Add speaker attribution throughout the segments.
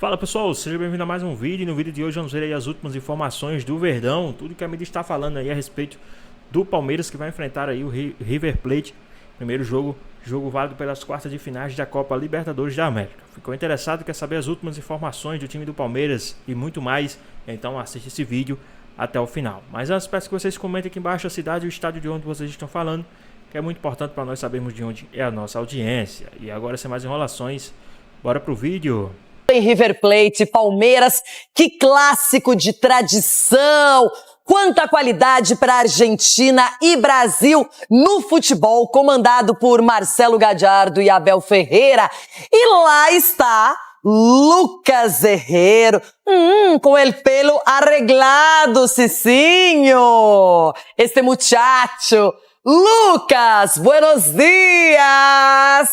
Speaker 1: Fala pessoal, seja bem-vindo a mais um vídeo. No vídeo de hoje vamos ver aí as últimas informações do Verdão, tudo que a mídia está falando aí a respeito do Palmeiras, que vai enfrentar aí o River Plate. Primeiro jogo válido pelas quartas de finais da Copa Libertadores da América. Ficou interessado, quer saber as últimas informações do time do Palmeiras e muito mais? Então assiste esse vídeo até o final. Mas antes, peço que vocês comentem aqui embaixo a cidade e o estádio de onde vocês estão falando, que é muito importante para nós sabermos de onde é a nossa audiência. E agora, sem mais enrolações, bora pro vídeo.
Speaker 2: Em River Plate, Palmeiras, que clássico de tradição! Quanta qualidade para Argentina e Brasil no futebol, comandado por Marcelo Gallardo e Abel Ferreira. E lá está Lucas Herrero, com el pelo arreglado, Cicinho. Este muchacho. Lucas, buenos dias!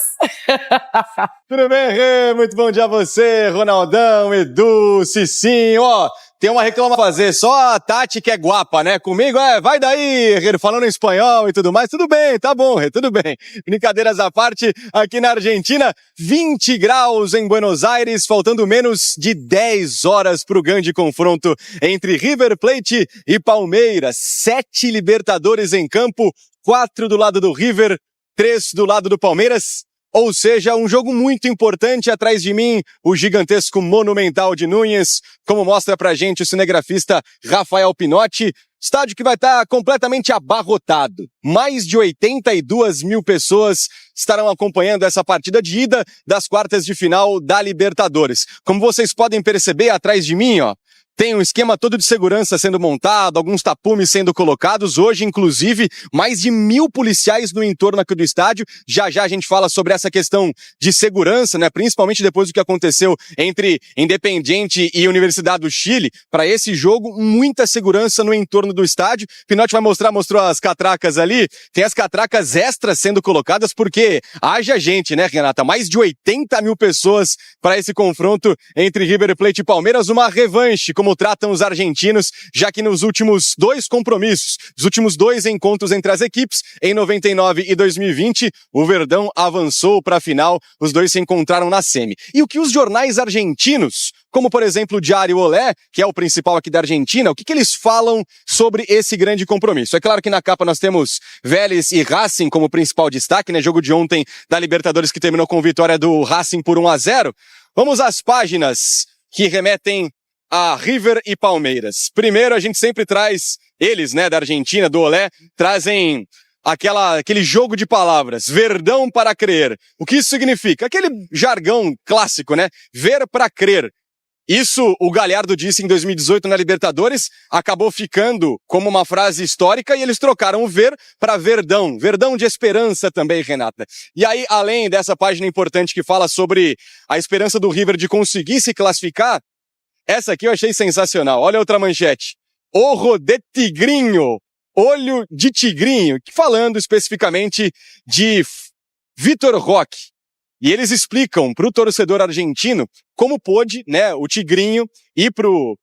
Speaker 3: Tudo bem, Rê? Muito bom dia a você, Ronaldão, Edu, Cicinho. Ó, tem uma reclamação a fazer, só a Tati que é guapa, né? Comigo vai daí, Rê, falando em espanhol e tudo mais. Tudo bem, tá bom, Rê, tudo bem. Brincadeiras à parte, aqui na Argentina, 20 graus em Buenos Aires, faltando menos de 10 horas pro grande confronto entre River Plate e Palmeiras. 7 Libertadores em campo, 4 do lado do River, 3 do lado do Palmeiras. Ou seja, um jogo muito importante. Atrás de mim, o gigantesco Monumental de Núñez, como mostra pra gente o cinegrafista Rafael Pinotti. Estádio que vai estar completamente abarrotado. Mais de 82 mil pessoas estarão acompanhando essa partida de ida das quartas de final da Libertadores. Como vocês podem perceber, atrás de mim, ó, tem um esquema todo de segurança sendo montado, alguns tapumes sendo colocados. Hoje, inclusive, mais de 1000 policiais no entorno aqui do estádio. Já já a gente fala sobre essa questão de segurança, né? Principalmente depois do que aconteceu entre Independiente e Universidade do Chile. Para esse jogo, muita segurança no entorno do estádio. Pinotti vai mostrou as catracas ali. Tem as catracas extras sendo colocadas porque haja gente, né, Renata? Mais de 80 mil pessoas para esse confronto entre River Plate e Palmeiras. Uma revanche, como tratam os argentinos, já que nos últimos 2 compromissos, os últimos 2 encontros entre as equipes, em 99 e 2020, o Verdão avançou para a final, os dois se encontraram na semi. E o que os jornais argentinos, como por exemplo o Diário Olé, que é o principal aqui da Argentina, o que eles falam sobre esse grande compromisso? É claro que na capa nós temos Vélez e Racing como principal destaque, né? Jogo de ontem da Libertadores que terminou com vitória do Racing por 1-0. Vamos às páginas que remetem a River e Palmeiras. Primeiro, a gente sempre traz eles, né, da Argentina, do Olé, trazem aquele jogo de palavras, Verdão para crer. O que isso significa? Aquele jargão clássico, né? Ver para crer. Isso o Gallardo disse em 2018 na Libertadores, acabou ficando como uma frase histórica e eles trocaram o ver para Verdão. Verdão de esperança também, Renata. E aí, além dessa página importante que fala sobre a esperança do River de conseguir se classificar, essa aqui eu achei sensacional. Olha outra manchete. Ojo de tigrinho. Olho de tigrinho. Falando especificamente de Vitor Roque. E eles explicam para o torcedor argentino como pôde, né, o tigrinho ir pro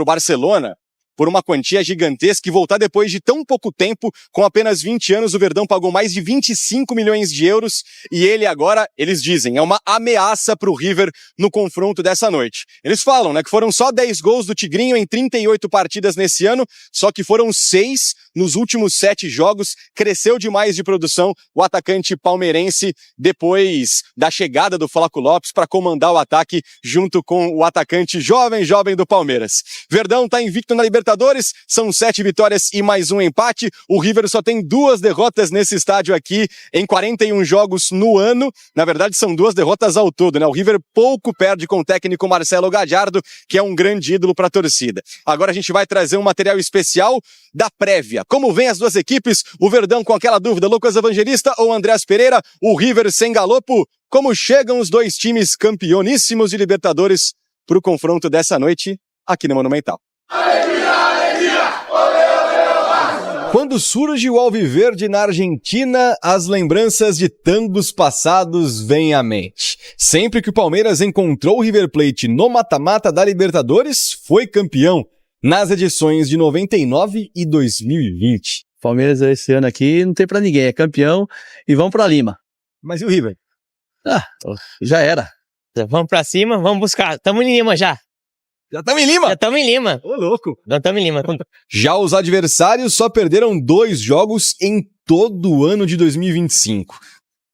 Speaker 3: Barcelona por uma quantia gigantesca e voltar depois de tão pouco tempo. Com apenas 20 anos, o Verdão pagou mais de 25 milhões de euros e ele agora, eles dizem, é uma ameaça para o River no confronto dessa noite. Eles falam, né, que foram só 10 gols do Tigrinho em 38 partidas nesse ano, só que foram 6 nos últimos 7 jogos. Cresceu demais de produção o atacante palmeirense depois da chegada do Flaco Lopes para comandar o ataque junto com o atacante jovem do Palmeiras. Verdão está invicto na Libertadores, são 7 vitórias e mais um empate. O River só tem 2 derrotas nesse estádio aqui em 41 jogos no ano. Na verdade, são 2 derrotas ao todo, né? O River pouco perde com o técnico Marcelo Gallardo, que é um grande ídolo para a torcida. Agora a gente vai trazer um material especial da prévia. Como vem as duas equipes? O Verdão com aquela dúvida, Lucas Evangelista ou Andreas Pereira? O River sem Galopo? Como chegam os dois times campeoníssimos de Libertadores para o confronto dessa noite aqui no Monumental? Quando surge o Alviverde na Argentina, as lembranças de tangos passados vêm à mente. Sempre que o Palmeiras encontrou o River Plate no mata-mata da Libertadores, foi campeão nas edições de 99 e 2020.
Speaker 4: Palmeiras esse ano aqui não tem pra ninguém, é campeão e vamos pra Lima.
Speaker 3: Mas e o River?
Speaker 4: Já era.
Speaker 5: Vamos pra cima, vamos buscar. Tamo em Lima já.
Speaker 3: Já estamos em Lima?
Speaker 5: Já tamo em Lima.
Speaker 3: Ô, louco.
Speaker 5: Já tamo em Lima.
Speaker 3: Já os adversários só perderam 2 jogos em todo o ano de 2025.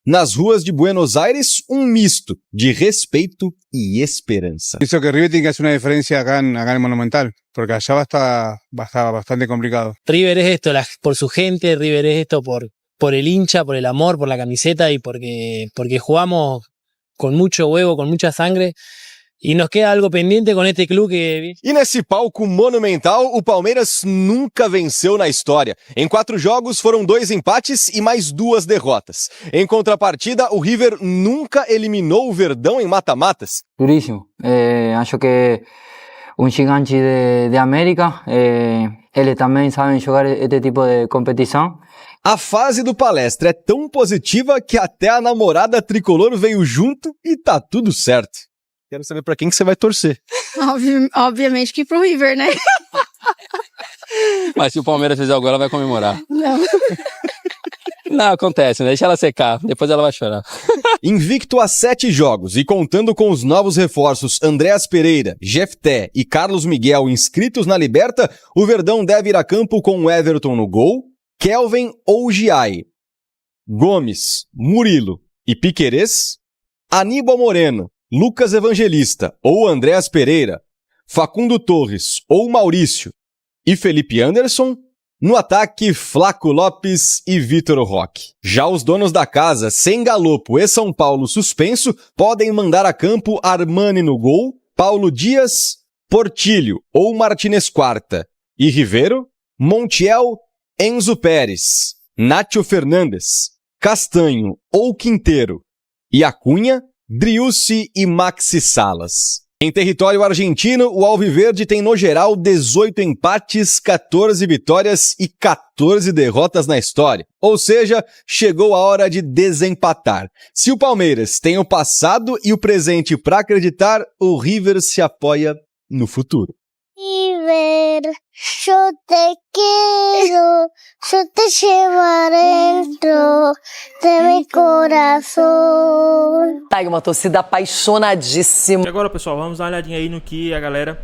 Speaker 3: Nas ruas de Buenos Aires, um misto de respeito e esperança.
Speaker 6: Pienso que River tiene que hacer una diferencia acá en el Monumental, porque allá va a estar bastante complicado.
Speaker 5: River es esto por su gente, River es esto por el hincha, por el amor, por la camiseta y porque jugamos con mucho huevo, con mucha sangre. E nos queda algo pendente com este clube que...
Speaker 3: E nesse palco monumental, o Palmeiras nunca venceu na história. Em 4 jogos foram 2 empates e mais 2 derrotas. Em contrapartida, o River nunca eliminou o Verdão em mata-matas.
Speaker 7: Duríssimo. Acho que um gigante de América, eles também sabem jogar este tipo de competição.
Speaker 3: A fase do Palestra é tão positiva que até a namorada tricolor veio junto e tá tudo certo. Quero saber pra quem que você vai torcer.
Speaker 8: Obviamente que pro River, né?
Speaker 9: Mas se o Palmeiras fizer o gol, ela vai comemorar.
Speaker 8: Não.
Speaker 9: Não, acontece, né? Deixa ela secar, depois ela vai chorar.
Speaker 3: Invicto a 7 jogos e contando com os novos reforços Andréas Pereira, Jefté e Carlos Miguel inscritos na Liberta, o Verdão deve ir a campo com Everton no gol, Kelvin ou Giai, Gomes, Murilo e Piquerez, Aníbal Moreno, Lucas Evangelista ou Andréas Pereira, Facundo Torres ou Maurício e Felipe Anderson, no ataque Flaco Lopes e Vitor Roque. Já os donos da casa, sem Galopo e São Paulo suspenso, podem mandar a campo Armani no gol, Paulo Dias, Portilho ou Martinez Quarta e Rivero, Montiel, Enzo Pérez, Nacho Fernandes, Castanho ou Quinteiro e Acunha, Driussi e Maxi Salas. Em território argentino, o Alviverde tem no geral 18 empates, 14 vitórias e 14 derrotas na história. Ou seja, chegou a hora de desempatar. Se o Palmeiras tem o passado e o presente para acreditar, o River se apoia no futuro.
Speaker 8: River, yo te quiero, yo te llevo dentro de mi corazón.
Speaker 2: Tá aí uma torcida apaixonadíssima.
Speaker 1: E agora, pessoal, vamos dar uma olhadinha aí no que a galera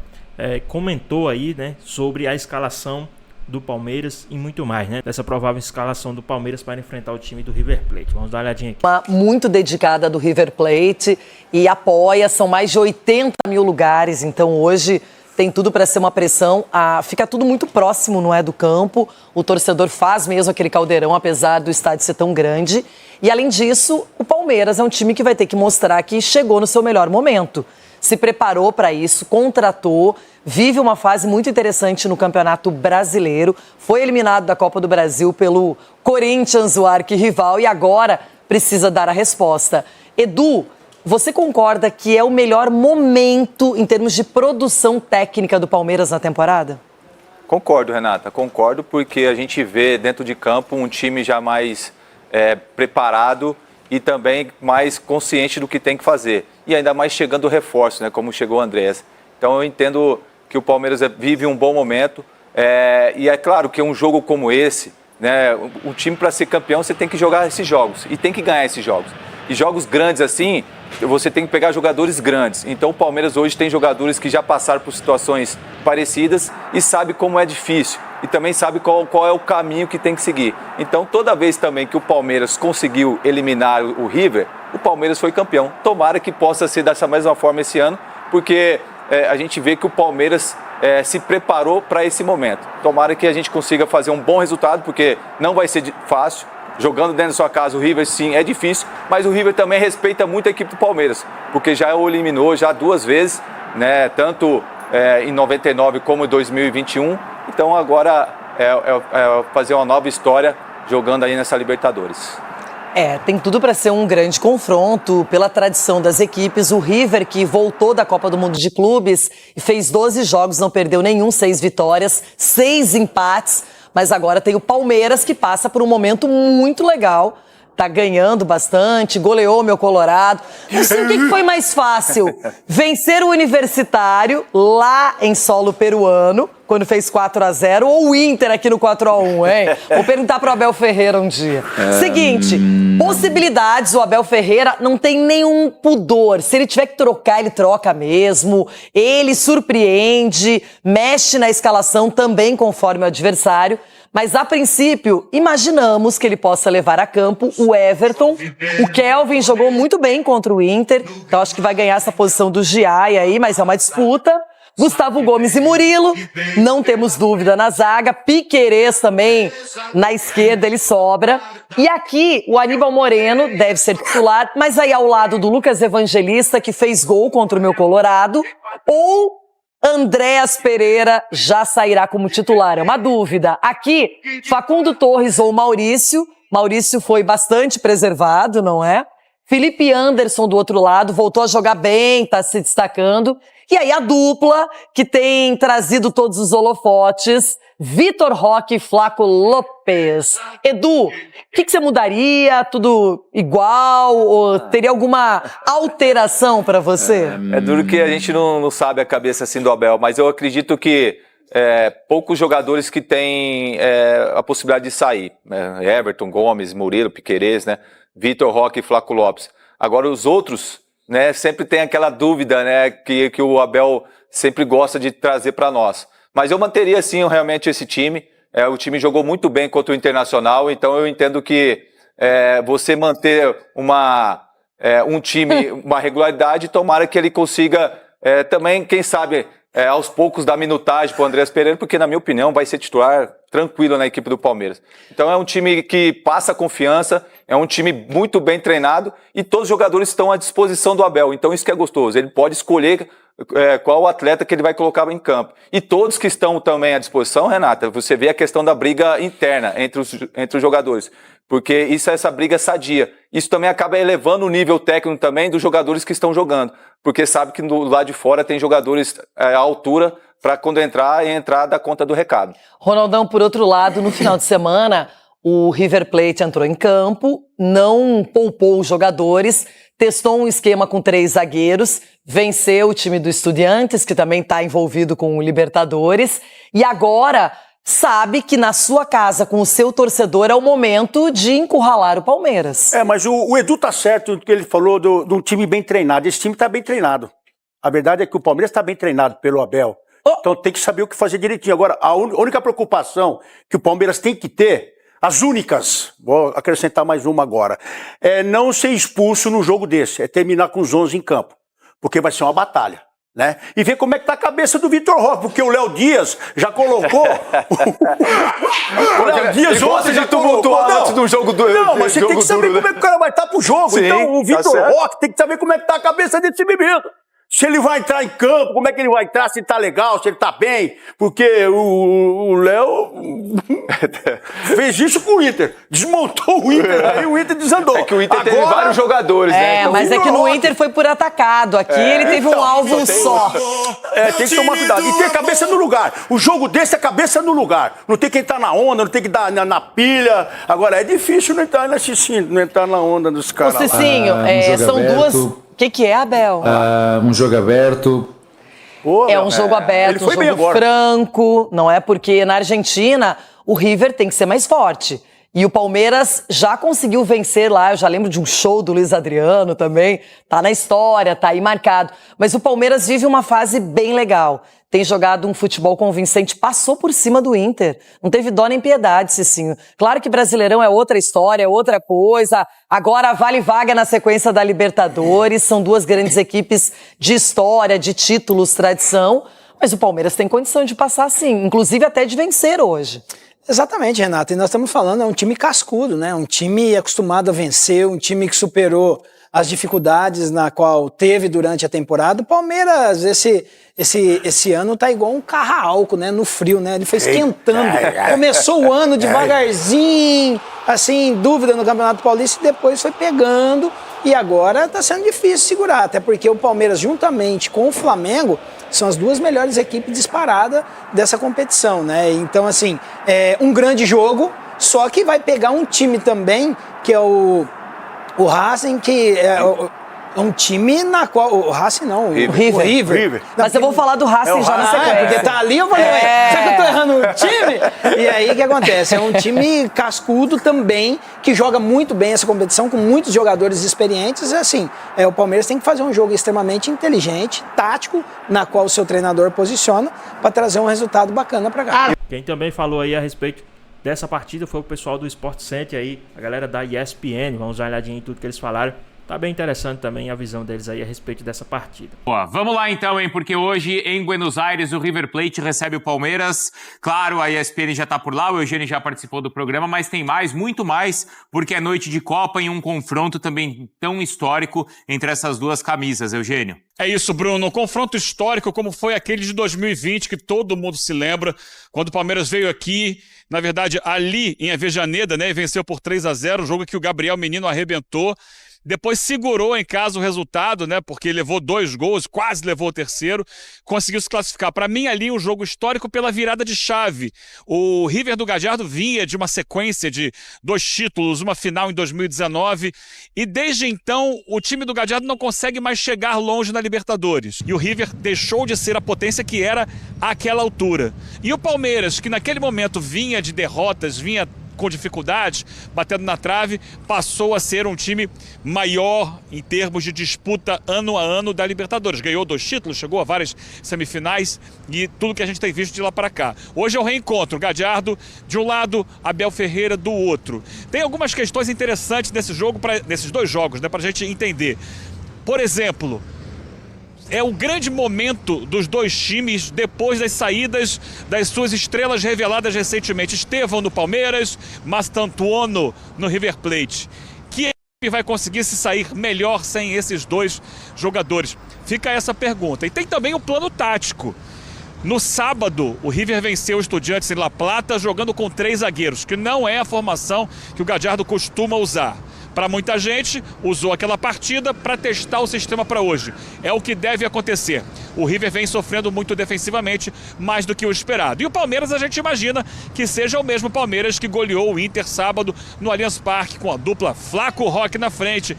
Speaker 1: comentou aí, né, sobre a escalação do Palmeiras e muito mais, né, dessa provável escalação do Palmeiras para enfrentar o time do River Plate. Vamos dar uma olhadinha aqui.
Speaker 2: Uma muito dedicada do River Plate e apoia, são mais de 80 mil lugares, então hoje tem tudo para ser uma pressão. Fica tudo muito próximo, não é, do campo. O torcedor faz mesmo aquele caldeirão, apesar do estádio ser tão grande. E, além disso, o Palmeiras é um time que vai ter que mostrar que chegou no seu melhor momento. Se preparou para isso, contratou, vive uma fase muito interessante no Campeonato Brasileiro. Foi eliminado da Copa do Brasil pelo Corinthians, o arquirrival, e agora precisa dar a resposta. Edu, você concorda que é o melhor momento em termos de produção técnica do Palmeiras na temporada?
Speaker 10: Concordo, Renata. Concordo porque a gente vê dentro de campo um time já mais preparado e também mais consciente do que tem que fazer. E ainda mais chegando o reforço, né, como chegou o Andrés. Então eu entendo que o Palmeiras vive um bom momento. E é claro que um jogo como esse, né, o time para ser campeão você tem que jogar esses jogos e tem que ganhar esses jogos. E jogos grandes assim, você tem que pegar jogadores grandes. Então o Palmeiras hoje tem jogadores que já passaram por situações parecidas e sabe como é difícil. E também sabe qual é o caminho que tem que seguir. Então toda vez também que o Palmeiras conseguiu eliminar o River, o Palmeiras foi campeão. Tomara que possa ser dessa mesma forma esse ano, porque a gente vê que o Palmeiras se preparou para esse momento. Tomara que a gente consiga fazer um bom resultado, porque não vai ser fácil. Jogando dentro da sua casa, o River sim é difícil, mas o River também respeita muito a equipe do Palmeiras, porque já o eliminou já 2 vezes, né, tanto em 99 como em 2021. Então agora fazer uma nova história jogando aí nessa Libertadores.
Speaker 2: Tem tudo para ser um grande confronto pela tradição das equipes. O River, que voltou da Copa do Mundo de Clubes e fez 12 jogos, não perdeu nenhum, 6 vitórias, 6 empates. Mas agora tem o Palmeiras, que passa por um momento muito legal. tá ganhando bastante, goleou meu Colorado. Não sei o que foi mais fácil, vencer o Universitário lá em solo peruano, quando fez 4-0, ou o Inter aqui no 4-1, hein? Vou perguntar pro Abel Ferreira um dia. Seguinte, possibilidades, o Abel Ferreira não tem nenhum pudor. Se ele tiver que trocar, ele troca mesmo. Ele surpreende, mexe na escalação também conforme o adversário. Mas, a princípio, imaginamos que ele possa levar a campo o Everton. O Kelvin jogou muito bem contra o Inter, então acho que vai ganhar essa posição do Giai aí, mas é uma disputa. Gustavo Gomes e Murilo, não temos dúvida na zaga. Piquerez também, na esquerda, ele sobra. E aqui, o Aníbal Moreno deve ser titular, mas aí ao lado do Lucas Evangelista, que fez gol contra o meu Colorado, ou Andréas Pereira já sairá como titular, é uma dúvida. Aqui, Facundo Torres ou Maurício. Maurício foi bastante preservado, não é? Felipe Anderson do outro lado, voltou a jogar bem, tá se destacando. E aí a dupla, que tem trazido todos os holofotes, Vitor Roque e Flaco Lopes. Edu, o que você mudaria? Tudo igual? Ou teria alguma alteração para você?
Speaker 10: É duro que a gente não sabe a cabeça assim do Abel, mas eu acredito que poucos jogadores que têm a possibilidade de sair. Everton, Gomes, Murilo, Piquerez, né? Vitor Roque e Flaco Lopes. Agora os outros, né, sempre tem aquela dúvida, né, que o Abel sempre gosta de trazer para nós. Mas eu manteria, sim, realmente esse time. O time jogou muito bem contra o Internacional, então eu entendo que você manter um time, uma regularidade, tomara que ele consiga também, quem sabe, aos poucos dar minutagem para o Andréas Pereira, porque, na minha opinião, vai ser titular tranquilo na equipe do Palmeiras. Então é um time que passa confiança, é um time muito bem treinado e todos os jogadores estão à disposição do Abel. Então isso que é gostoso, ele pode escolher qual atleta que ele vai colocar em campo. E todos que estão também à disposição, Renata, você vê a questão da briga interna entre os jogadores, porque isso é essa briga sadia. Isso também acaba elevando o nível técnico também dos jogadores que estão jogando, porque sabe que do lado de fora tem jogadores à altura para quando entrar dar conta do recado.
Speaker 2: Ronaldão, por outro lado, no final de semana, o River Plate entrou em campo, não poupou os jogadores, testou um esquema com 3 zagueiros, venceu o time do Estudiantes, que também está envolvido com o Libertadores, e agora sabe que na sua casa, com o seu torcedor, é o momento de encurralar o Palmeiras.
Speaker 11: Mas o Edu tá certo no que ele falou de um time bem treinado. Esse time está bem treinado. A verdade é que o Palmeiras está bem treinado pelo Abel. Então tem que saber o que fazer direitinho. Agora, a única preocupação que o Palmeiras tem que ter, as únicas, vou acrescentar mais uma agora, é não ser expulso no jogo desse, é terminar com os 11 em campo, porque vai ser uma batalha, né? E ver como é que tá a cabeça do Vitor Roque, porque o Léo Dias já colocou... o Léo Dias ontem já colocou...
Speaker 10: antes do jogo do...
Speaker 11: Não, mas você tem que saber como é que o cara vai estar pro jogo.
Speaker 10: Sim,
Speaker 11: então o Vitor Roque tem que saber como é que tá a cabeça desse menino. Se ele vai entrar em campo, como é que ele vai entrar, se ele tá legal, se ele tá bem. Porque o Léo fez isso com o Inter. Desmontou o Inter, aí o Inter desandou.
Speaker 10: É que o Inter teve vários jogadores, né?
Speaker 2: Então, mas é que no Inter foi por atacado. Aqui ele teve um alvo só.
Speaker 11: Tem que tomar cuidado. E ter a cabeça no lugar. O jogo desse é cabeça no lugar. Não tem que entrar na onda, não tem que dar na pilha. Agora, é difícil não entrar não entrar na onda dos caras.
Speaker 2: Ô, Cicinho, são duas... O que é, Abel?
Speaker 12: Um jogo aberto.
Speaker 2: É um jogo aberto, um jogo franco, não é? Porque na Argentina o River tem que ser mais forte. E o Palmeiras já conseguiu vencer lá, eu já lembro de um show do Luiz Adriano também, tá na história, tá aí marcado. Mas o Palmeiras vive uma fase bem legal. Tem jogado um futebol convincente, passou por cima do Inter. Não teve dó nem piedade, Cicinho. Claro que Brasileirão é outra história, é outra coisa. Agora vale vaga na sequência da Libertadores. São duas grandes equipes de história, de títulos, tradição. Mas o Palmeiras tem condição de passar sim, inclusive até de vencer hoje.
Speaker 13: Exatamente, Renato. E nós estamos falando, é um time cascudo, né? Um time acostumado a vencer, um time que superou as dificuldades na qual teve durante a temporada. O Palmeiras, esse ano tá igual um carro a álcool, né? No frio, né? Ele foi esquentando. Começou o ano devagarzinho, assim, dúvida no Campeonato Paulista, e depois foi pegando. E agora tá sendo difícil segurar, até porque o Palmeiras, juntamente com o Flamengo, são as duas melhores equipes disparadas dessa competição, né? Então, assim, um grande jogo, Só que vai pegar um time também, que é o Racing, que é um time na qual... O Racing não, o River.
Speaker 2: Mas eu vou falar do Racing já na sequência.
Speaker 13: Porque tá ali, eu falei, será que eu tô errando o time? E aí, o que acontece? É um time cascudo também, que joga muito bem essa competição, com muitos jogadores experientes. E assim, o Palmeiras tem que fazer um jogo extremamente inteligente, tático, na qual o seu treinador posiciona, para trazer um resultado bacana para cá.
Speaker 1: Quem também falou aí a respeito dessa partida foi o pessoal do Sport Center aí, a galera da ESPN. Vamos dar uma olhadinha em tudo que eles falaram. Tá bem interessante também a visão deles aí a respeito dessa partida.
Speaker 14: Boa, vamos lá então, hein? Porque hoje em Buenos Aires o River Plate recebe o Palmeiras. Claro, a ESPN já tá por lá, o Eugênio já participou do programa, mas tem mais, muito mais, porque é noite de Copa e um confronto também tão histórico entre essas duas camisas, Eugênio.
Speaker 15: É isso, Bruno. Um confronto histórico como foi aquele de 2020, que todo mundo se lembra, quando o Palmeiras veio aqui, na verdade, ali em Avejaneda, né? E venceu por 3-0, o jogo que o Gabriel Menino arrebentou. Depois segurou em casa o resultado, né? Porque levou 2 gols, quase levou o terceiro, conseguiu se classificar. Para mim, ali, um jogo histórico pela virada de chave. O River do Gallardo vinha de uma sequência de 2 títulos, uma final em 2019, e desde então o time do Gallardo não consegue mais chegar longe na Libertadores. E o River deixou de ser a potência que era àquela altura. E o Palmeiras, que naquele momento vinha de derrotas, vinha com dificuldades, batendo na trave, passou a ser um time maior em termos de disputa ano a ano da Libertadores. Ganhou 2 títulos, chegou a várias semifinais e tudo que a gente tem visto de lá para cá. Hoje é o reencontro, Gallardo de um lado, Abel Ferreira do outro. Tem algumas questões interessantes nesse jogo, nesses 2 jogos, né, para a gente entender. Por exemplo, é o grande momento dos 2 times depois das saídas das suas estrelas reveladas recentemente. Estevão no Palmeiras, Mastantuono no River Plate. Que equipe vai conseguir se sair melhor sem esses 2 jogadores? Fica essa pergunta. E tem também o plano tático. No sábado, o River venceu o Estudiantes em La Plata jogando com 3 zagueiros, que não é a formação que o Gallardo costuma usar. Para muita gente, usou aquela partida para testar o sistema para hoje. É o que deve acontecer. O River vem sofrendo muito defensivamente, mais do que o esperado. E o Palmeiras, a gente imagina que seja o mesmo Palmeiras que goleou o Inter sábado no Allianz Parque, com a dupla Flaco Roque na frente.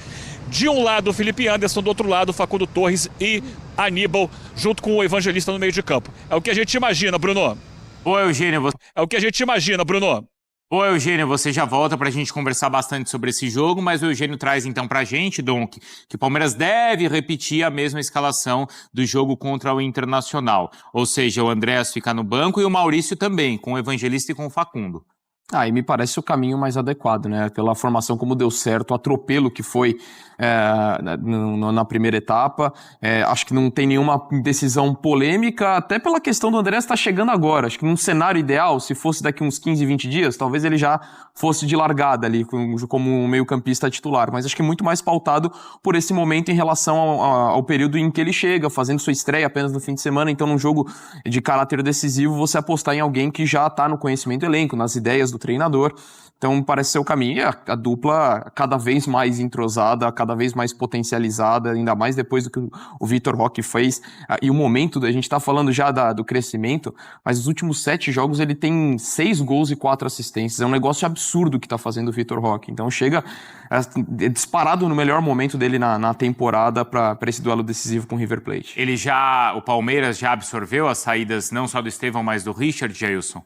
Speaker 15: De um lado, o Felipe Anderson, do outro lado, o Facundo Torres e Aníbal, junto com o Evangelista no meio de campo. É o que a gente imagina, Bruno.
Speaker 14: Ô, Eugênio,
Speaker 15: É o que a gente imagina, Bruno.
Speaker 14: Ô, Eugênio, você já volta pra gente conversar bastante sobre esse jogo, mas o Eugênio traz então pra gente, Donk, que o Palmeiras deve repetir a mesma escalação do jogo contra o Internacional. Ou seja, o Andréas ficar no banco e o Maurício também, com o Evangelista e com o Facundo.
Speaker 9: E me parece o caminho mais adequado, né? Pela formação como deu certo, o atropelo que foi na primeira etapa. Acho que não tem nenhuma decisão polêmica, até pela questão do André estar chegando agora. Acho que num cenário ideal, se fosse daqui uns 15, 20 dias, talvez ele já fosse de largada ali, como um meio-campista titular. Mas acho que é muito mais pautado por esse momento em relação ao período em que ele chega, fazendo sua estreia apenas no fim de semana. Então, num jogo de caráter decisivo, você apostar em alguém que já está no conhecimento do elenco, nas ideias do treinador. Então parece ser o caminho. E a dupla cada vez mais entrosada, cada vez mais potencializada, ainda mais depois do que o Vitor Roque fez. E o momento, a gente tá falando já do crescimento, mas nos últimos 7 jogos ele tem 6 gols e 4 assistências. É um negócio absurdo que tá fazendo o Vitor Roque. Então chega disparado no melhor momento dele na temporada para esse duelo decisivo com o River Plate.
Speaker 14: O Palmeiras já absorveu as saídas não só do Estevão, mas do Richard, Jailson?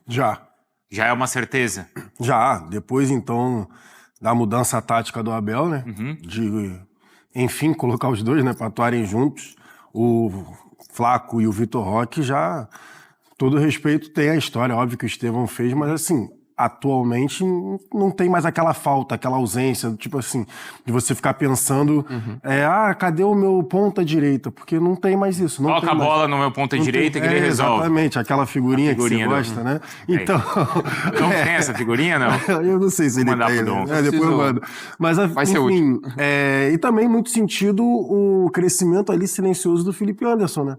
Speaker 14: Já é uma certeza?
Speaker 16: Já, depois então da mudança tática do Abel, né? De, enfim, colocar os 2, né, para atuarem juntos. O Flaco e o Vitor Roque já, todo respeito, tem a história, óbvio que o Estevão fez, mas assim, atualmente não tem mais aquela falta, aquela ausência, tipo assim, de você ficar pensando, cadê o meu ponta direita? Porque não tem mais isso. Não
Speaker 14: Coloca a bola no meu ponta direita que ele resolve.
Speaker 16: Exatamente, aquela figurinha que você gosta, né? Então...
Speaker 14: Não tem essa figurinha, não?
Speaker 16: Eu não sei se ele tem. Depois eu mando. Mas, enfim, e também muito sentido o crescimento ali silencioso do Felipe Anderson, né?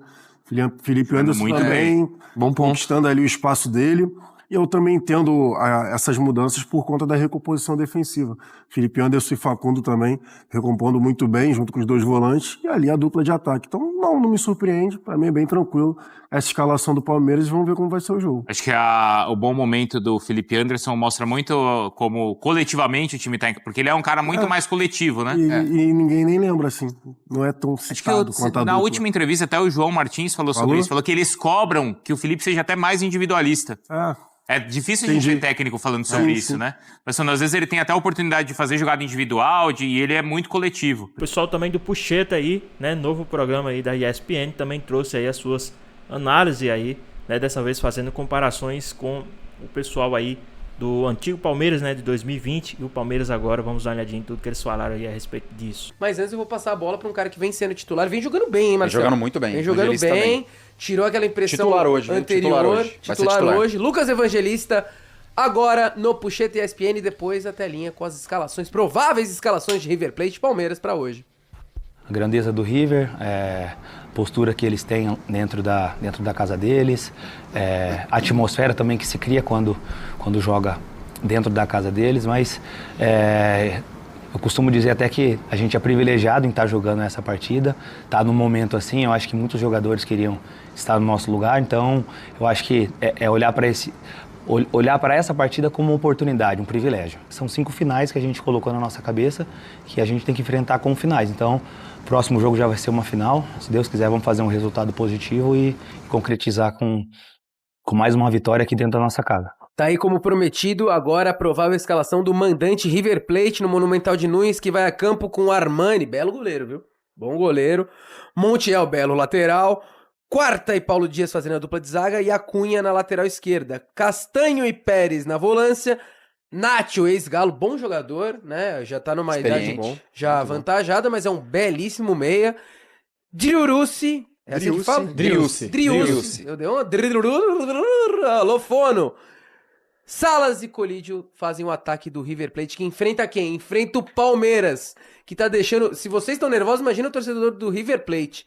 Speaker 16: Felipe Anderson muito também, conquistando ali o espaço dele. E eu também entendo essas mudanças por conta da recomposição defensiva. Felipe Anderson e Facundo também recompondo muito bem, junto com os 2 volantes, e ali a dupla de ataque. Então, não me surpreende. Para mim é bem tranquilo essa escalação do Palmeiras. Vamos ver como vai ser o jogo.
Speaker 14: Acho que o bom momento do Felipe Anderson mostra muito como coletivamente o time tá, porque ele é um cara muito mais coletivo, né?
Speaker 16: E ninguém nem lembra, assim. Não é tão citado quanto a
Speaker 14: Na
Speaker 16: dupla.
Speaker 14: última entrevista, até o João Martins falou sobre isso. Falou que eles cobram que o Felipe seja até mais individualista. É difícil a gente ver técnico falando sobre isso, né? Pensando, às vezes ele tem até a oportunidade de fazer jogada individual e ele é muito coletivo.
Speaker 1: O pessoal também do Pucheta aí, né? Novo programa aí da ESPN, também trouxe aí as suas análises aí, né? Dessa vez fazendo comparações com o pessoal aí do antigo Palmeiras, né? De 2020 e o Palmeiras agora. Vamos dar uma olhadinha em tudo que eles falaram aí a respeito disso.
Speaker 17: Mas antes eu vou passar a bola para um cara que vem sendo titular. Vem jogando bem, hein, Marcelo?
Speaker 18: Vem jogando muito bem.
Speaker 17: Vem jogando bem.
Speaker 18: Também.
Speaker 17: Tirou aquela impressão
Speaker 18: Titular hoje,
Speaker 17: anterior.
Speaker 18: Titular
Speaker 17: hoje. Lucas Evangelista, agora no Pucheta ESPN, depois a telinha com as escalações, prováveis escalações de River Plate e Palmeiras para hoje.
Speaker 19: A grandeza do River, postura que eles têm dentro da casa deles, a atmosfera também que se cria quando joga dentro da casa deles, mas eu costumo dizer até que a gente é privilegiado em estar jogando essa partida, tá num momento assim, eu acho que muitos jogadores queriam estar no nosso lugar, então eu acho que olhar para essa partida como uma oportunidade, um privilégio. São 5 finais que a gente colocou na nossa cabeça, que a gente tem que enfrentar como finais, então o próximo jogo já vai ser uma final, se Deus quiser vamos fazer um resultado positivo e concretizar com mais uma vitória aqui dentro da nossa casa.
Speaker 17: Tá aí como prometido, agora a provável escalação do mandante River Plate no Monumental de Nunes, que vai a campo com Armani, belo goleiro, viu? Bom goleiro. Montiel, belo lateral. Quarta e Paulo Dias fazendo a dupla de zaga e Acunha na lateral esquerda. Castanho e Pérez na volância. Nacho, ex-Galo, bom jogador, né? Já tá numa idade já avantajada, mas é um belíssimo meia. Driussi. É assim que fala? Driussi. Eu dei uma... Alô, Fono. Salas e Colídio fazem o ataque do River Plate, que enfrenta quem? Enfrenta o Palmeiras, que tá deixando... Se vocês estão nervosos, imagina o torcedor do River Plate.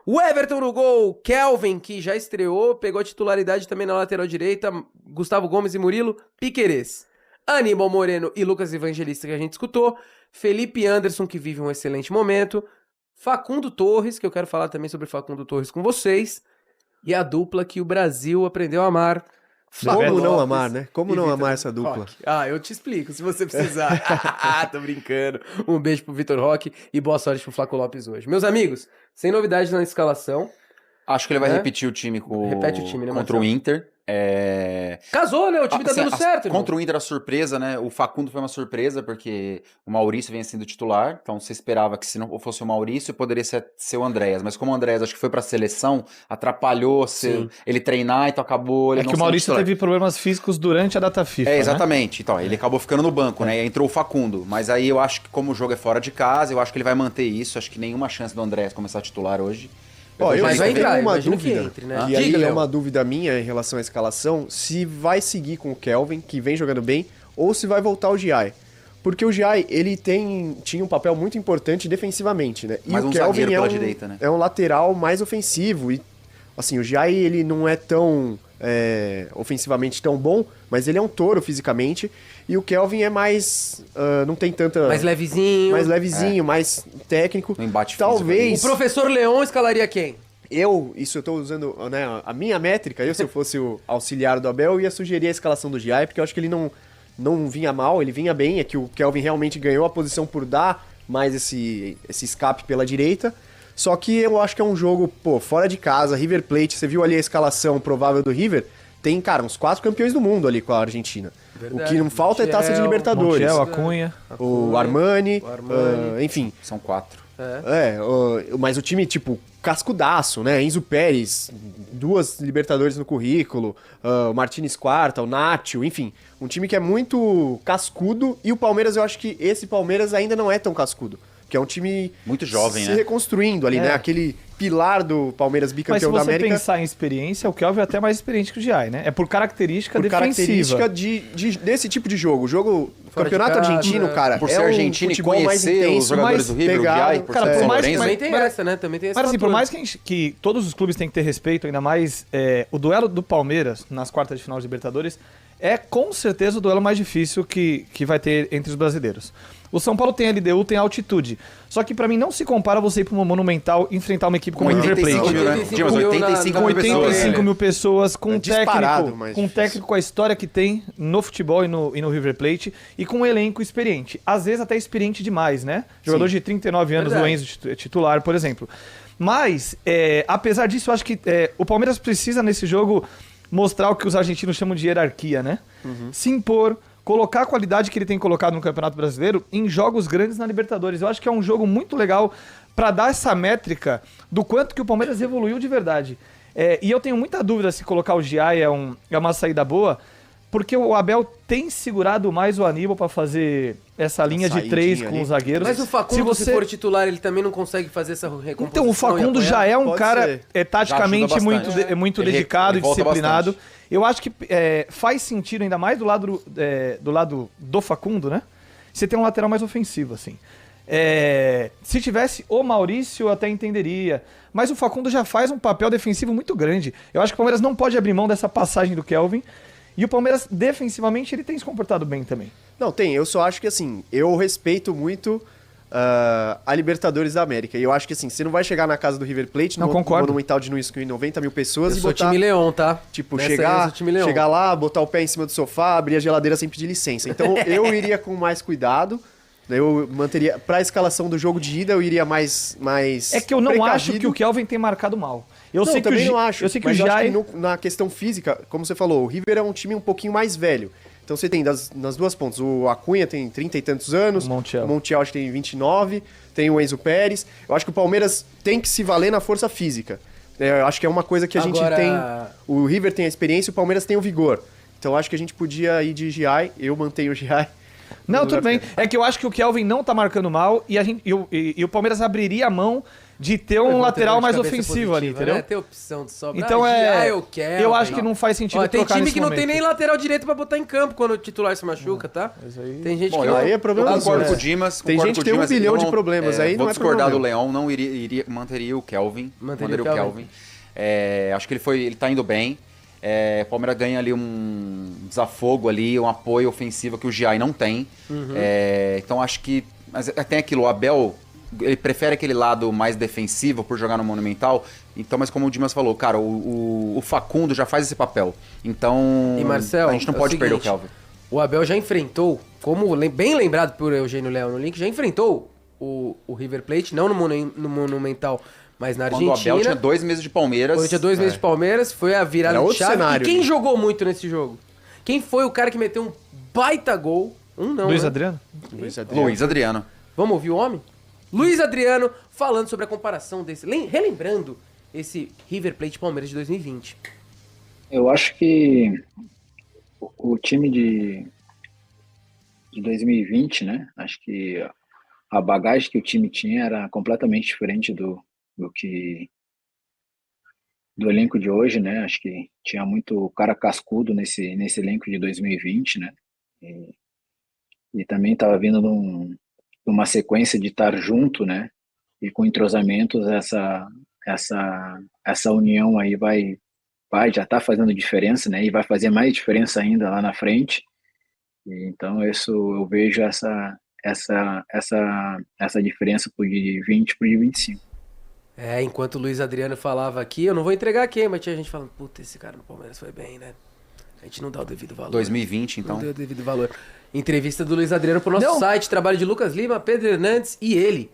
Speaker 17: O Everton no gol, Kelvin, que já estreou, pegou a titularidade também na lateral direita, Gustavo Gomes e Murilo, Piquerez. Aníbal Moreno e Lucas Evangelista, que a gente escutou, Felipe Anderson, que vive um excelente momento, Facundo Torres, que eu quero falar também sobre Facundo Torres com vocês, e a dupla que o Brasil aprendeu a amar.
Speaker 20: Como não amar, né? Como não amar essa dupla?
Speaker 17: Roque. Eu te explico, se você precisar. Tô brincando. Um beijo pro Vitor Roque e boa sorte pro Flaco Lopes hoje. Meus amigos, sem novidades na escalação.
Speaker 18: Acho que ele vai repetir o time
Speaker 17: Repete o time, né,
Speaker 18: contra o Inter.
Speaker 17: Casou, né? O time tá dando certo.
Speaker 18: Contra o Inter, a surpresa, né? O Facundo foi uma surpresa, porque o Maurício vinha sendo titular. Então você esperava que se não fosse o Maurício, poderia ser o Andréas. Mas como o Andréas acho que foi pra seleção, atrapalhou ele treinar, então acabou ele não
Speaker 4: que o Maurício
Speaker 18: titular.
Speaker 4: teve problemas físicos durante a data FIFA.
Speaker 18: Exatamente. Né? Então, ele acabou ficando no banco, né? E entrou o Facundo. Mas aí eu acho que como o jogo é fora de casa, eu acho que ele vai manter isso. Acho que nenhuma chance do Andréas começar a titular hoje.
Speaker 20: Eu tenho uma dúvida,
Speaker 17: que entre, né?
Speaker 20: E aí é uma dúvida minha em relação à escalação, se vai seguir com o Kelvin, que vem jogando bem, ou se vai voltar o Giai. Porque o Giai, ele tinha um papel muito importante defensivamente, né? E
Speaker 18: mas
Speaker 20: o
Speaker 18: um
Speaker 20: Kelvin
Speaker 18: zagueiro pela direita, né?
Speaker 20: É um lateral mais ofensivo. E, assim, o Giai, ele não é tão ofensivamente tão bom, mas ele é um touro fisicamente. E o Kelvin é mais... não tem tanta...
Speaker 17: Mais levezinho.
Speaker 20: Mais levezinho, mais técnico.
Speaker 18: No embate
Speaker 20: talvez...
Speaker 17: O professor Leon escalaria quem?
Speaker 20: Eu tô usando, né, a minha métrica. Se eu fosse o auxiliar do Abel, eu ia sugerir a escalação do Giai, porque eu acho que ele não vinha mal, ele vinha bem. É que o Kelvin realmente ganhou a posição por dar mais esse escape pela direita. Só que eu acho que é um jogo, fora de casa, River Plate. Você viu ali a escalação provável do River? Tem, cara, uns 4 campeões do mundo ali com a Argentina. Verdade. O que não falta é taça de Libertadores.
Speaker 4: Montiel, Acunha.
Speaker 20: O Armani, enfim.
Speaker 18: São 4.
Speaker 20: Mas o time, cascudaço, né? Enzo Pérez, 2 Libertadores no currículo, o Martínez Quarta, o Nacho, enfim. Um time que é muito cascudo, e o Palmeiras, eu acho que esse Palmeiras ainda não é tão cascudo. Que é um time
Speaker 18: muito jovem,
Speaker 20: se reconstruindo ali, né? Aquele pilar do Palmeiras bicampeão da América.
Speaker 4: Mas se você pensar em experiência, o Kelvin é até mais experiente que o Giai, né? É por característica defensiva.
Speaker 20: Por característica desse tipo de jogo. O campeonato argentino, cara,
Speaker 18: por ser argentino e conhecer os jogadores do River, o Giai, por
Speaker 4: cara,
Speaker 18: ser
Speaker 17: também tem essa, né? Também tem essa.
Speaker 4: Mas assim, por mais que todos os clubes têm que ter respeito, ainda mais o duelo do Palmeiras nas quartas de final de Libertadores é com certeza o duelo mais difícil que vai ter entre os brasileiros. O São Paulo tem LDU, tem altitude. Só que pra mim não se compara você ir pra uma Monumental enfrentar uma equipe como o River Plate. 85 mil pessoas, com um técnico com a história que tem no futebol e no River Plate, e com um elenco experiente. Às vezes até experiente demais, né? Jogador de 39 anos, o Enzo titular, por exemplo. Mas, apesar disso, eu acho que o Palmeiras precisa nesse jogo mostrar o que os argentinos chamam de hierarquia, né? Se impor, colocar a qualidade que ele tem colocado no Campeonato Brasileiro em jogos grandes na Libertadores. Eu acho que é um jogo muito legal para dar essa métrica do quanto que o Palmeiras evoluiu de verdade. E eu tenho muita dúvida se colocar o Giai é uma saída boa, porque o Abel tem segurado mais o Aníbal para fazer essa linha de 3 com os zagueiros.
Speaker 17: Mas o Facundo, se for titular, ele também não consegue fazer essa recomposição.
Speaker 4: Então, o Facundo já é um cara taticamente muito dedicado e disciplinado. Bastante. Eu acho que faz sentido, ainda mais do lado do Facundo, né? Você tem um lateral mais ofensivo, assim. Se tivesse o Maurício, eu até entenderia. Mas o Facundo já faz um papel defensivo muito grande. Eu acho que o Palmeiras não pode abrir mão dessa passagem do Kelvin. E o Palmeiras, defensivamente, ele tem se comportado bem também.
Speaker 20: Não, tem. Eu só acho que, assim, eu respeito muito a Libertadores da América. E eu acho que, assim, você não vai chegar na casa do River Plate, no Monumental de Nunes com 90 mil pessoas e botar...
Speaker 17: time Leão, tá?
Speaker 20: Tipo, chegar lá, botar o pé em cima do sofá, abrir a geladeira sem pedir licença. Então, eu iria com mais cuidado. Eu manteria... Pra escalação do jogo de ida, eu iria mais
Speaker 4: É que eu não acho que o Kelvin tem marcado mal. Eu sei que
Speaker 20: não acho.
Speaker 4: Eu sei que
Speaker 20: mas
Speaker 4: o Jai...
Speaker 20: na questão física, como você falou, o River é um time um pouquinho mais velho. Então você tem nas duas pontas, o Acunha tem 30 e tantos anos, o Montiel acho que tem 29, tem o Enzo Pérez. Eu acho que o Palmeiras tem que se valer na força física. Eu acho que é uma coisa que a gente tem... O River tem a experiência e o Palmeiras tem o vigor. Então eu acho que a gente podia ir de Giai, eu mantenho o Giai.
Speaker 4: Não, tudo bem. É que eu acho que o Kelvin não tá marcando mal e o Palmeiras abriria a mão de ter um lateral mais ofensivo ali, entendeu?
Speaker 17: Né? Ter opção de sobra.
Speaker 4: Então eu acho que não faz sentido trocar
Speaker 17: tem time
Speaker 4: nesse
Speaker 17: que não
Speaker 4: momento.
Speaker 17: tem nem lateral direito pra botar em campo quando o titular se machuca, tá? Tem gente que
Speaker 20: aí é problema
Speaker 18: eu concordo com o Dimas.
Speaker 20: Tem gente que tem 1 bilhão de problemas aí,
Speaker 18: vou
Speaker 20: não é
Speaker 18: discordar
Speaker 20: problema.
Speaker 18: do Leão, não manteria o Kelvin. Manteria o Kelvin. Acho que ele tá indo bem. O Palmeiras ganha ali um desafogo ali, um apoio ofensivo que o Giai não tem. Então acho que... Mas tem aquilo, o Abel... Ele prefere aquele lado mais defensivo por jogar no Monumental. Então, mas como o Dimas falou, cara, o Facundo já faz esse papel. Então,
Speaker 17: e Marcel,
Speaker 18: a gente não pode perder o Kelvin.
Speaker 17: O Abel já enfrentou, como bem lembrado por Eugênio Leão no link, já enfrentou o River Plate, não no Monumental, mas na Argentina.
Speaker 18: Quando o Abel tinha 2 meses de Palmeiras.
Speaker 17: Quando tinha 2 meses de Palmeiras, foi a virada de chave.
Speaker 20: Cenário,
Speaker 17: e quem jogou muito nesse jogo? Quem foi o cara que meteu um baita gol?
Speaker 4: Luiz Adriano?
Speaker 18: Luiz Adriano.
Speaker 17: Vamos ouvir o homem? Luiz Adriano falando sobre a comparação desse, relembrando esse River Plate Palmeiras de 2020.
Speaker 21: Eu acho que o time de 2020, né? Acho que a bagagem que o time tinha era completamente diferente do elenco de hoje, né? Acho que tinha muito cara cascudo nesse elenco de 2020, né? E também estava vindo uma sequência de estar junto, né? E com entrosamentos, essa união aí vai já tá fazendo diferença, né? E vai fazer mais diferença ainda lá na frente. E então eu vejo essa diferença pro de 20 pro de 25.
Speaker 17: Enquanto o Luiz Adriano falava aqui, eu não vou entregar quem, mas tinha gente falando, puta, esse cara no Palmeiras foi bem, né? A gente não dá o devido valor.
Speaker 18: 2020, então.
Speaker 17: Não deu o devido valor. Entrevista do Luiz Adriano pro nosso site, trabalho de Lucas Lima, Pedro Hernandes e ele,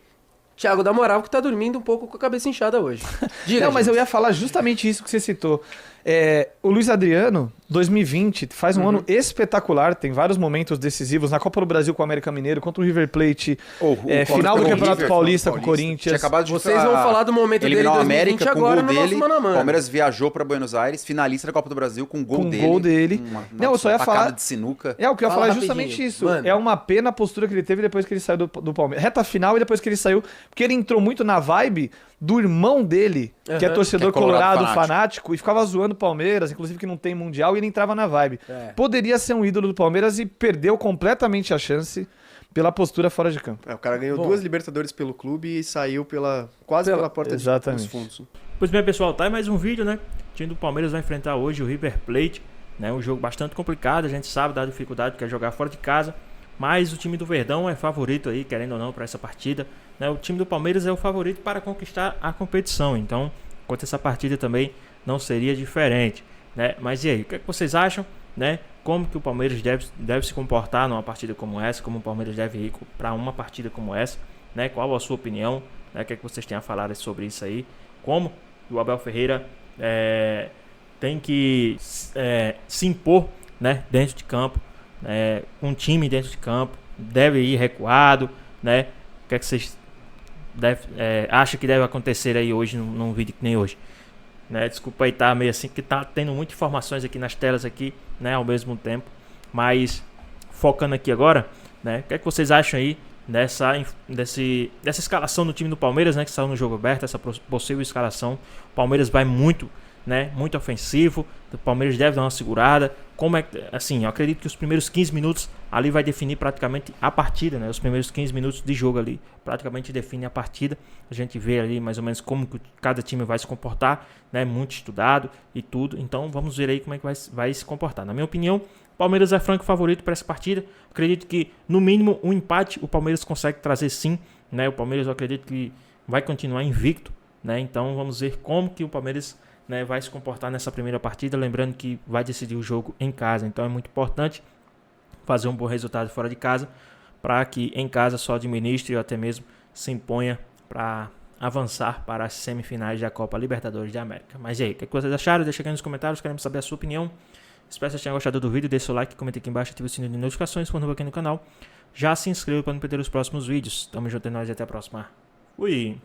Speaker 17: Thiago da Moral, que tá dormindo um pouco com a cabeça inchada hoje.
Speaker 4: Diga, mas eu ia falar justamente isso que você citou. O Luiz Adriano, 2020, faz um ano espetacular, tem vários momentos decisivos na Copa do Brasil com o América Mineiro, contra o River Plate, final do Campeonato Paulista com o Corinthians.
Speaker 17: Vocês vão falar do momento dele em 2020 agora no nosso Mano a Mano.
Speaker 18: Palmeiras viajou para Buenos Aires, finalista da Copa do Brasil com gol
Speaker 4: dele. Não, eu só ia falar
Speaker 18: de sinuca.
Speaker 4: O que eu ia falar é justamente isso. Mano. É uma pena a postura que ele teve depois que ele saiu do Palmeiras. Reta final e depois que ele saiu, porque ele entrou muito na vibe do irmão dele, que é torcedor colorado fanático, e ficava zoando o Palmeiras, inclusive que não tem mundial, e ele entrava na vibe. Poderia ser um ídolo do Palmeiras e perdeu completamente a chance pela postura fora de campo.
Speaker 20: O cara ganhou 2 Libertadores pelo clube e saiu quase pela porta dos fundos.
Speaker 1: Pois bem, pessoal, tá aí mais um vídeo, né? O time do Palmeiras vai enfrentar hoje o River Plate, né? Um jogo bastante complicado, a gente sabe da dificuldade que é jogar fora de casa. mas o time do Verdão é favorito aí, querendo ou não, para essa partida, né? O time do Palmeiras é o favorito para conquistar a competição, então, quanto a essa partida também não seria diferente, né? Mas e aí, o que é que vocês acham, né? Como que o Palmeiras deve se comportar numa partida como essa, como o Palmeiras deve ir para uma partida como essa, né? Qual a sua opinião, né? O que é que vocês têm a falar sobre isso aí? Como o Abel Ferreira tem que se impor, né? Dentro de campo, um time dentro de campo, deve ir recuado, né? O que é que vocês acham que deve acontecer aí hoje, num vídeo que nem hoje? Né? Desculpa aí, tá meio assim, que tá tendo muitas informações aqui nas telas aqui, né, ao mesmo tempo, mas focando aqui agora, né, o que é que vocês acham aí dessa escalação do time do Palmeiras, né, que saiu no jogo aberto, essa possível escalação? O Palmeiras vai muito, né, muito ofensivo, o Palmeiras deve dar uma segurada. Como é que, assim, eu acredito que os primeiros 15 minutos ali vai definir praticamente a partida, né? Os primeiros 15 minutos de jogo ali praticamente define a partida. A gente vê ali mais ou menos como que cada time vai se comportar, né? Muito estudado e tudo. Então vamos ver aí como é que vai se comportar. Na minha opinião, o Palmeiras é franco favorito para essa partida. Acredito que no mínimo um empate o Palmeiras consegue trazer sim, né? O Palmeiras eu acredito que vai continuar invicto, né? Então vamos ver como que o Palmeiras, né, vai se comportar nessa primeira partida, lembrando que vai decidir o jogo em casa, então é muito importante fazer um bom resultado fora de casa, para que em casa só administre ou até mesmo se imponha para avançar para as semifinais da Copa Libertadores da América. Mas e aí, o que vocês acharam? Deixa aqui nos comentários, queremos saber a sua opinião. Espero que vocês tenham gostado do vídeo, deixa o like, comenta aqui embaixo, ative o sininho de notificações, se for novo aqui no canal. Já se inscreva para não perder os próximos vídeos. Tamo junto, é nóis e até a próxima. Fui!